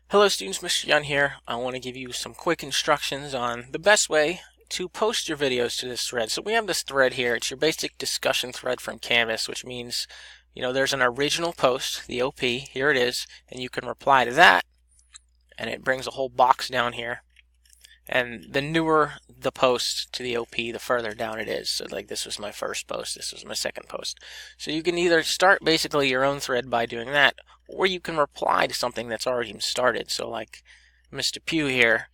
Hello students, Mr. Yun here. I want to give you some quick instructions on the best way to post your videos to this thread. So we have this thread here. It's your basic discussion thread from Canvas, which means, there's an original post, the OP, here it is, and you can reply to that, and it brings a whole box down here. And the newer the post to the OP, the further down it is. So like this was my first post, this was my second post. So you can either start basically your own thread by doing that, or you can reply to something that's already started. So like Mr. Pugh here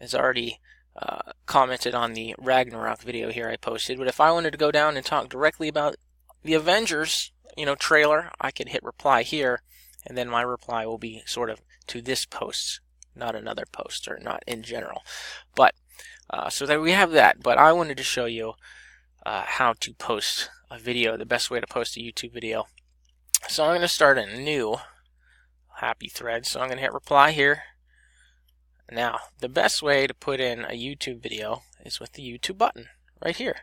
has already commented on the Ragnarok video here I posted. But if I wanted to go down and talk directly about the Avengers, trailer, I could hit reply here, and then my reply will be sort of to this post, not another post, or not in general. But so that we have that. But I wanted to show you how to post a video, the best way to post a YouTube video. So I'm going to start a new happy thread. So I'm going to hit reply here. Now, the best way to put in a YouTube video is with the YouTube button right here.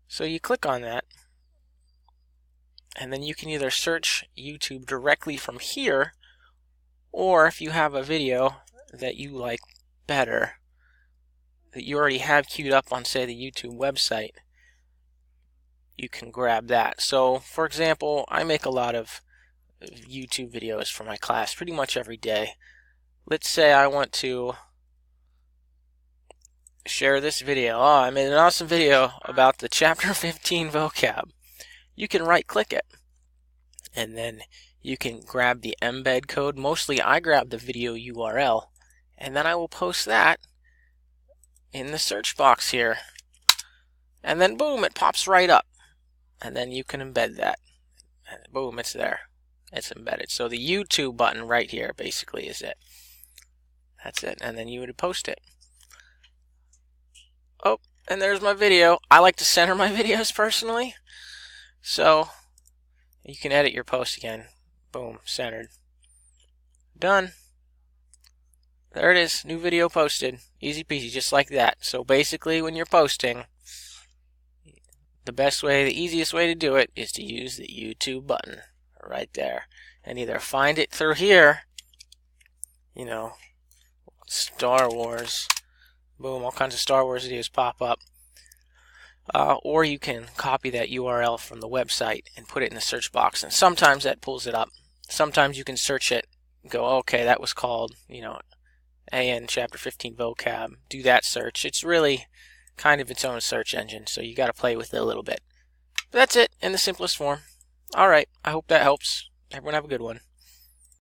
So you click on that, and then you can either search YouTube directly from here, or if you have a video that you like better, that you already have queued up on, say, the YouTube website, you can grab that. So, for example, I make a lot of YouTube videos for my class pretty much every day. Let's say I want to share this video. Oh, I made an awesome video about the chapter 15 vocab. You can right-click it, and then you can grab the embed code. Mostly I grab the video URL, and then I will post that in the search box here. And then boom, it pops right up. And then you can embed that. And boom, it's there. It's embedded. So the YouTube button right here basically is it. That's it. And then you would post it. Oh, and there's my video. I like to center my videos personally. So you can edit your post again. Boom, centered. Done. There it is. New video posted. Easy peasy, just like that. So basically when you're posting, the best way, the easiest way to do it is to use the YouTube button right there. And either find it through here, Star Wars, boom, all kinds of Star Wars videos pop up. Or you can copy that URL from the website and put it in the search box. And sometimes that pulls it up. Sometimes you can search it, go, okay, that was called, AN chapter 15 vocab. Do that search. It's really kind of its own search engine, so you got to play with it a little bit. But that's it in the simplest form. Alright, I hope that helps. Everyone have a good one.